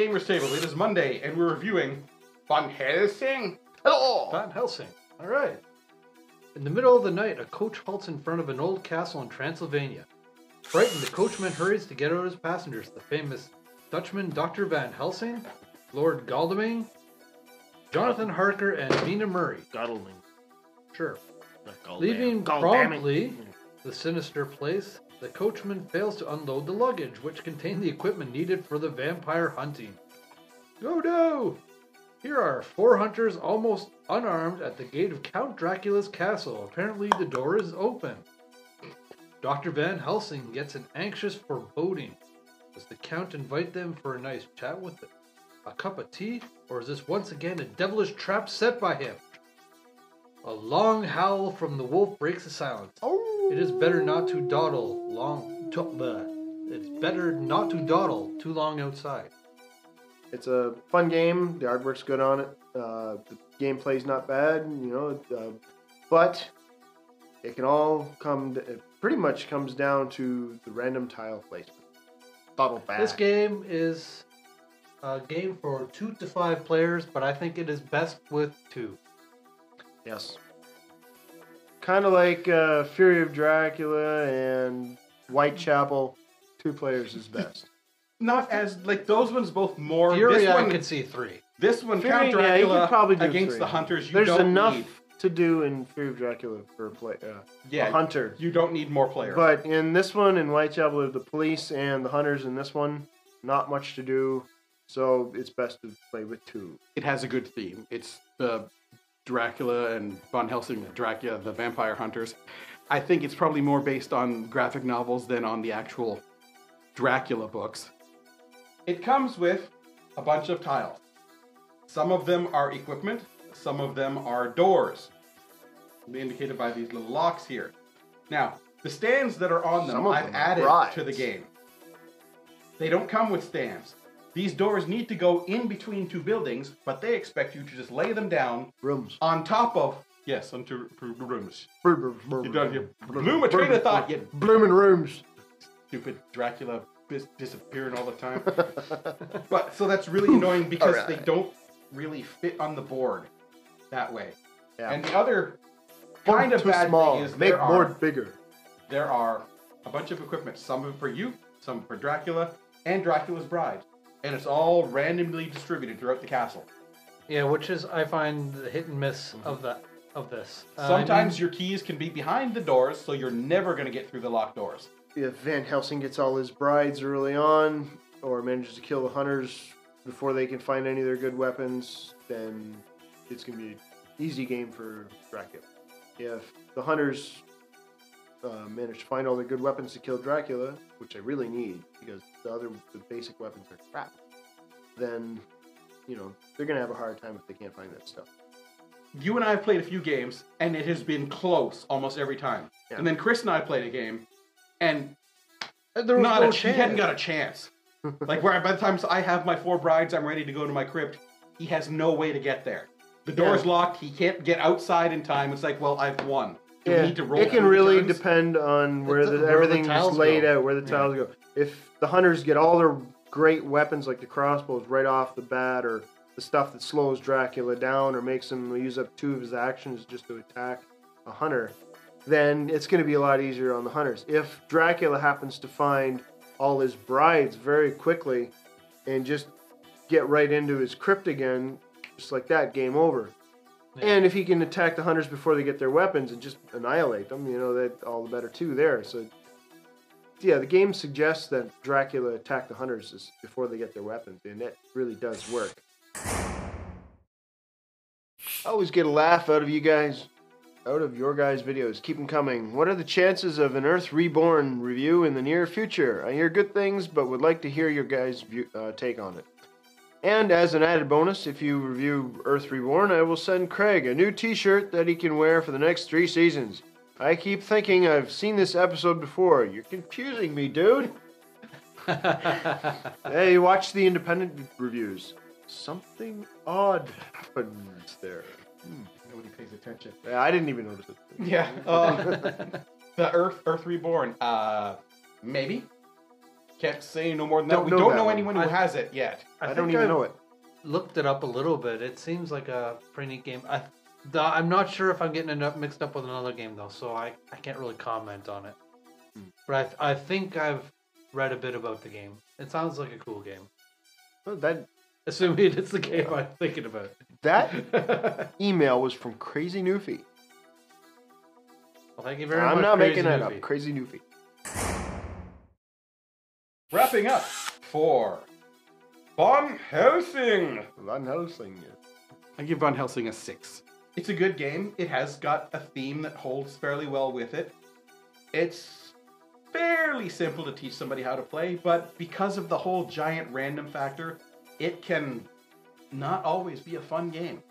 Gamers Table. It is Monday, and we're reviewing Van Helsing. Hello! Van Helsing. All right. In the middle of the night, a coach halts in front of an old castle in Transylvania. Frightened, the coachman hurries to get out his passengers, the famous Dutchman Dr. Van Helsing, Lord Godalming, Jonathan Harker, and Mina Murray. Godalming. Sure. Not Leaving Godalming. promptly the sinister place, the coachman fails to unload the luggage, which contained the equipment needed for the vampire hunting. Oh no! Here are 4 hunters almost unarmed at the gate of Count Dracula's castle. Apparently the door is open. Dr. Van Helsing gets an anxious foreboding. Does the Count invite them for a nice chat with a cup of tea? Or is this once again a devilish trap set by him? A long howl from the wolf breaks the silence. It is better not to dawdle It's better not to dawdle too long outside. It's a fun game. The artwork's good on it. The gameplay's not bad, but it can all it pretty much comes down to the random tile placement. Dawdle bad. This game is a game for 2 to 5 players, but I think it is best with 2. Yes. Kind of like Fury of Dracula and Whitechapel. 2 players is best. Not as, like, those ones both more... Fury, this one, I could see 3. This one, Fury, Count yeah, you Dracula could probably do against 3. the hunters, There's don't enough need... to do in Fury of Dracula for a hunter. You don't need more players. But in this one, in Whitechapel, the police and the hunters in this one, not much to do. So it's best to play with 2. It has a good theme. It's the Dracula and Van Helsing, Dracula, the vampire hunters. I think it's probably more based on graphic novels than on the actual Dracula books. It comes with a bunch of tiles. Some of them are equipment, some of them are doors, indicated by these little locks here. Now, the stands that are on them, I've added to the game. They don't come with stands. These doors need to go in between 2 buildings, but they expect you to just lay them down Rooms. on top of... Yes, onto rooms. Blooming Bloom a train of thought, you rooms. stupid Dracula disappearing all the time. But so that's really annoying because they don't really fit on the board that way. Yeah. And the other kind of too bad small. thing is Make board bigger. There are a bunch of equipment, some for you, some for Dracula, and Dracula's bride. And it's all randomly distributed throughout the castle. Yeah, which is, I find, the hit and miss of this. Sometimes your keys can be behind the doors, so you're never going to get through the locked doors. If Van Helsing gets all his brides early on, or manages to kill the hunters before they can find any of their good weapons, then it's going to be an easy game for Dracula. If the hunters manage to find all their good weapons to kill Dracula, which they really need, because the basic weapons are crap, then, they're going to have a hard time if they can't find that stuff. You and I have played a few games, and it has been close almost every time. Yeah. And then Chris and I played a game, and there was no chance. He hadn't got a chance. Like, where by the time I have my 4 brides, I'm ready to go to my crypt, he has no way to get there. The door's locked, he can't get outside in time. It's like, well, I've won. Do we need to roll? It can really depend on where everything's laid out, where the tiles go. If the hunters get all their great weapons, like the crossbows, right off the bat, or the stuff that slows Dracula down or makes him use up 2 of his actions just to attack a hunter, then it's going to be a lot easier on the hunters. If Dracula happens to find all his brides very quickly and just get right into his crypt again, just like that, game over. Yeah. And if he can attack the hunters before they get their weapons and just annihilate them, that all the better too there. So, yeah, the game suggests that Dracula attack the hunters before they get their weapons, and that really does work. I always get a laugh out of you guys, out of your guys' videos. Keep them coming. What are the chances of an Earth Reborn review in the near future? I hear good things, but would like to hear your guys' take on it. And as an added bonus, if you review Earth Reborn, I will send Craig a new t-shirt that he can wear for the next 3 seasons. I keep thinking I've seen this episode before. You're confusing me, dude. Hey, watch the independent reviews. Something odd happens there. Nobody pays attention. Yeah, I didn't even notice it. Yeah. The Earth Reborn. Maybe. Can't say no more than that. Don't We know don't that know one. anyone who has it yet. I don't even know it. Looked it up a little bit. It seems like a pretty neat game. I'm not sure if I'm getting it mixed up with another game though, so I can't really comment on it. But I think I've read a bit about the game. It sounds like a cool game. Well, that Assuming it's the game I'm thinking about. that email was from Crazy Newfie. Well, thank you very much. I'm not Crazy making that Newfie. up. Crazy Newfie. Wrapping up for Van Helsing. Van Helsing. I give Van Helsing a 6. It's a good game. It has got a theme that holds fairly well with it. It's fairly simple to teach somebody how to play, but because of the whole giant random factor, it can not always be a fun game.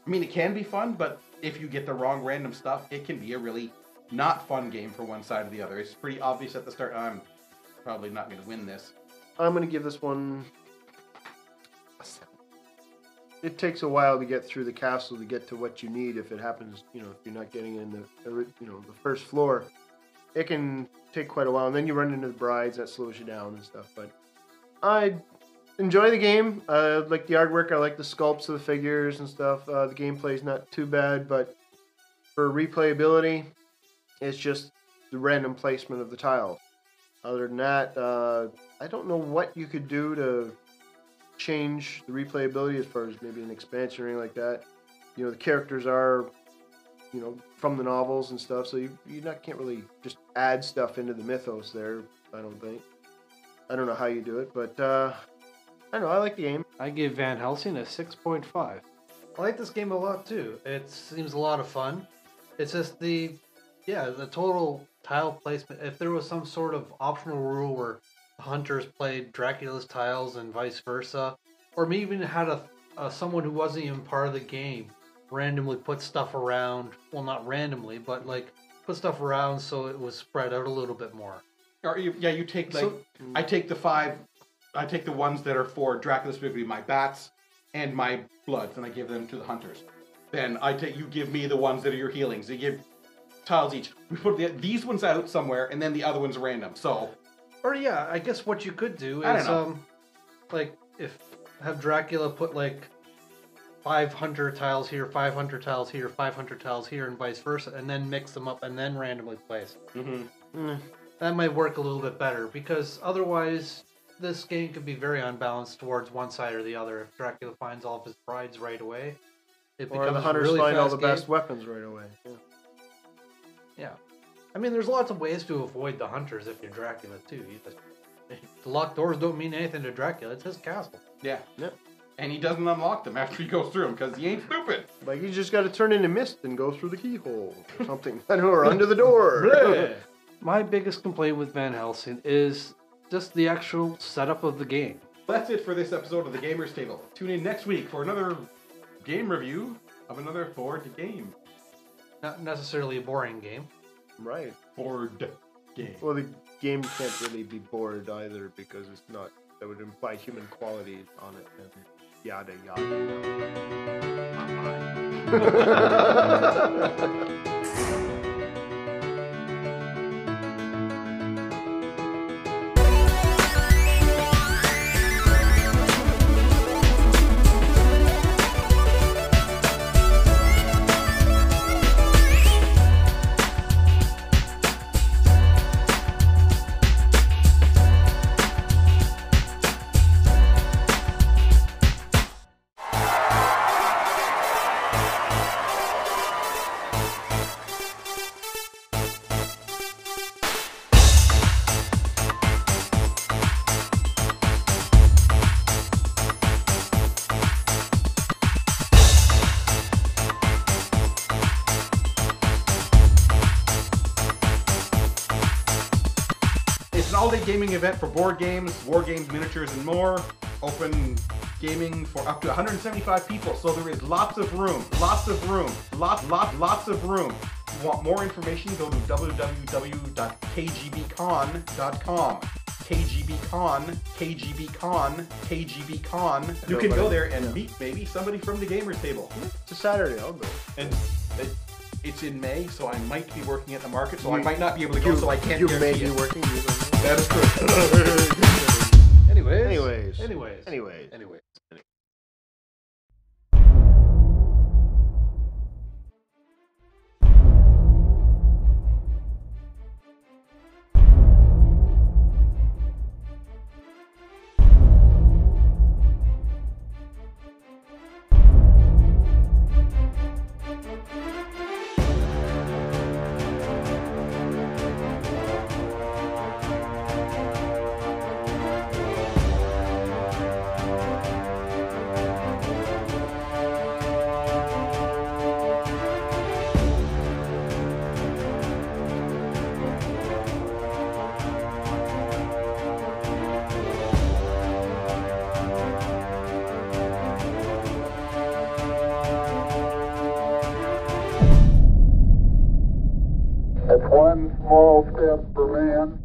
I mean, it can be fun, but if you get the wrong random stuff, it can be a really not fun game for one side or the other. It's pretty obvious at the start. I'm probably not going to win this. I'm going to give this one a 7. It takes a while to get through the castle to get to what you need. If it happens, if you're not getting in the first floor, it can take quite a while. And then you run into the brides, that slows you down and stuff. But I enjoy the game. I like the artwork. I like the sculpts of the figures and stuff. The gameplay is not too bad, but for replayability, it's just the random placement of the tiles. Other than that, I don't know what you could do to change the replayability as far as maybe an expansion or anything like that. The characters are, from the novels and stuff, so you can't really just add stuff into the mythos there, I don't think. I don't know how you do it, but I don't know, I like the game. I give Van Helsing a 6.5. I like this game a lot too. It seems a lot of fun. It's just the total tile placement. If there was some sort of optional rule where the hunters played Dracula's tiles and vice versa, or maybe even had someone who wasn't even part of the game randomly put stuff around. Well, not randomly, but put stuff around so it was spread out a little bit more. Or you take I take the ones that are for Dracula, specifically my bats and my bloods, and I give them to the hunters. Then you give me the ones that are your healings. You give tiles each. We put these ones out somewhere, and then the other one's random. So, or yeah, I guess what you could do I is don't know. Have Dracula put 500 tiles here, 500 tiles here, 500 tiles here, and vice versa, and then mix them up and then randomly place. Mm-hmm. That might work a little bit better, because otherwise this game could be very unbalanced towards one side or the other. If Dracula finds all of his brides right away, it becomes or the hunters really find all the fast game. best weapons right away. Yeah. I mean, there's lots of ways to avoid the hunters if you're Dracula too. The locked doors don't mean anything to Dracula. It's his castle. Yeah. Yep. And he doesn't unlock them after he goes through them because he ain't stupid. Like, you just got to turn into mist and go through the keyhole or something. I don't know, or under the door. My biggest complaint with Van Helsing is just the actual setup of the game. That's it for this episode of the Gamers Table. Tune in next week for another game review of another board game. Not necessarily a boring game. Right. Board game. Well, the game can't really be bored either because it's not. That would imply human qualities on it. And yada yada. All-day gaming event for board games, war games, miniatures, and more. Open gaming for up to 175 people, so there is lots of room. Lots of room. Lots of room. If you want more information, go to www.kgbcon.com. KGBCon. You can go there and meet maybe somebody from the Gamers Table. It's a Saturday, I'll go. And it's in May, so I might be working at the market, so I might not be able to go, so I can't You guarantee may be it. working. That is true. Anyways. That's one small step for man,